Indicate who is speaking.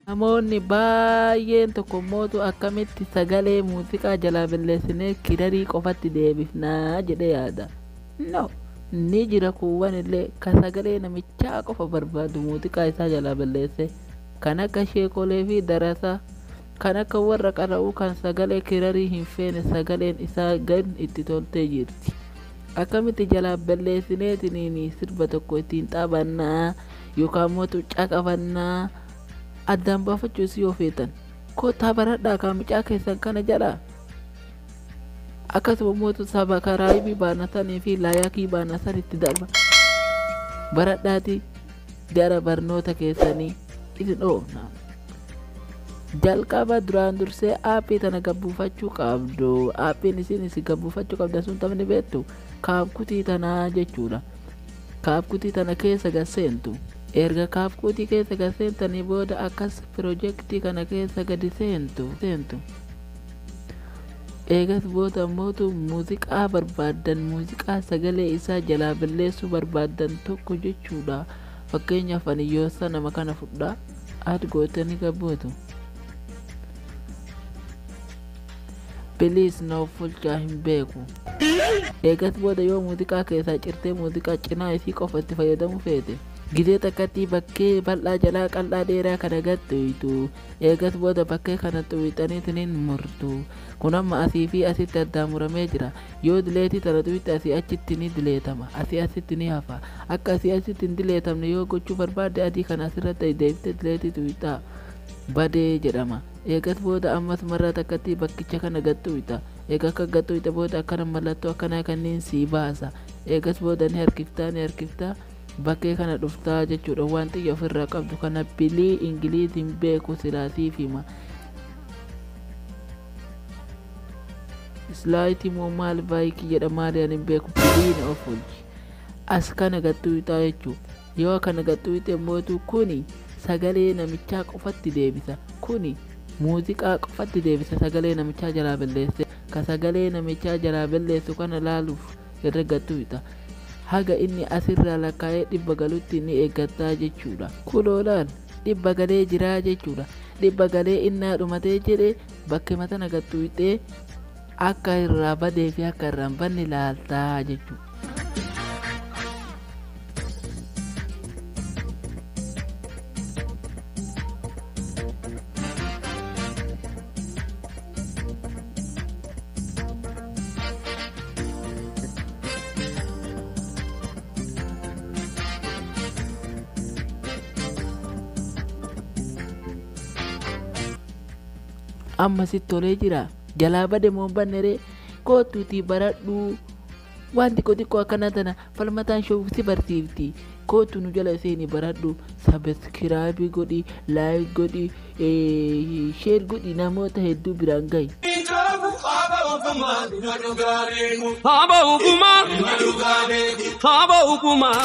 Speaker 1: namoonni baay'een tokko mootu akkamitti sagalee muuziqaa jalaa balleessinee kirarii qofatti deebifnaa jedhee yaada. No, ni jira kuuwwan illee ka sagalee namichaa qofa barbaadu muuziqaa isaa jalaa balleesse kan akka sheekolee fi darasaa kan akka warra qara'uu kan sagalee kirarii hin feene sagaleen isaa gad itti toltee jirti. Akkamitti jalaa balleessineetiniin sirba tokko ittiin taphannaa yookaan mootu caqafannaa addaan baafachuus yoo feetan kottaa baradhaa kaamichaa keessan kana jalaa akkasuma mootu saba karaayibii baanasanii fi laayakii baanasan itti darba baradhaati gara barnoota keessanii isin oona. Jalqaba duraan dursee aappii tana gabbuufachuu qabdu. Aappiin isin gabbuufachuu qabda sun taphni beektu kaapkutii tanaa jechuudha. Kaapkutii tana keessa gaseentu erga kaapkutii keessa gaseentanii booda akkas piroojeektii kana keessa gadi seentu. Eegas booda mootu muuziqaa barbaadan muuziqaa sagalee isaa jalaa balleessuu barbaadan tokko jechuudha. Fakkeenyaaf ani yoosa nama kana fudhaa ati gootanii gabbootu. Please no fulchaa hin beeku. Eegas booda yoo muuziqaa keessaa cirtee muuziqaa cinaa isii qofa itti fayyadamu feete gidee takkatti bakkee bal'aa jalaa qal'aa dheeraa kana gattuitu. Eegas booda bakkee kana xuwixaniitiniin murtu. Kun amma asii fi asitti addaan muramee jira. Yoo dileetii tana xuwixxe asii achitti ni dileetama. Asii asitti ni hafa. Akka asii asitti hin dileetamne yoo gochuu barbaadde adii kana asirratti deebite dileetii xuwixaa badee jedhama. Eegas booda ammas marra takkatti bakkicha kana gattuita. Eega akka gattuita booda akkana mallattoo akkanaa kanneen sii baasa. Eegas booda ni harkiftaa bakkee kana dhuftaa jechuudha. Waan xiyya ofirraa qabdu kana bilii ingiliiziin beeku silaasiif hima. Islaayitii moo maal baay'ikii jedha maaliin hin beeku biliin of olchi. As kana gattuitaa jechuudha. Yoo kana gattuite mootu kuni sagalee namichaa qofatti deebisa. Kuni muuziqaa qofatti deebisa sagalee namichaa jalaa balleesse. Ka sagalee namichaa jalaa balleessu kana laaluuf irra gattuita. Haga inni asirraa lakkaa'ee 100 galutti ni eeggataa jechuudha. Kuloolaan 100 galee jiraa jechuudha. 100 galee innaa dhumatee jedhee bakkee mata nagattuitee akka irraa badee fi akka irraa hin banne laaltaa jechuudha. Amma sitti tolee jira jalaa bade moo bannere kootuutii baradhuu waan xiqqoo akkana tana falmataan showwisi barsiifti. Kootu nu jala seeni baradhu sabiskiraabii godhi laayik godhi sheer godhi namoota hedduu biraan gahi. Haba hukumaa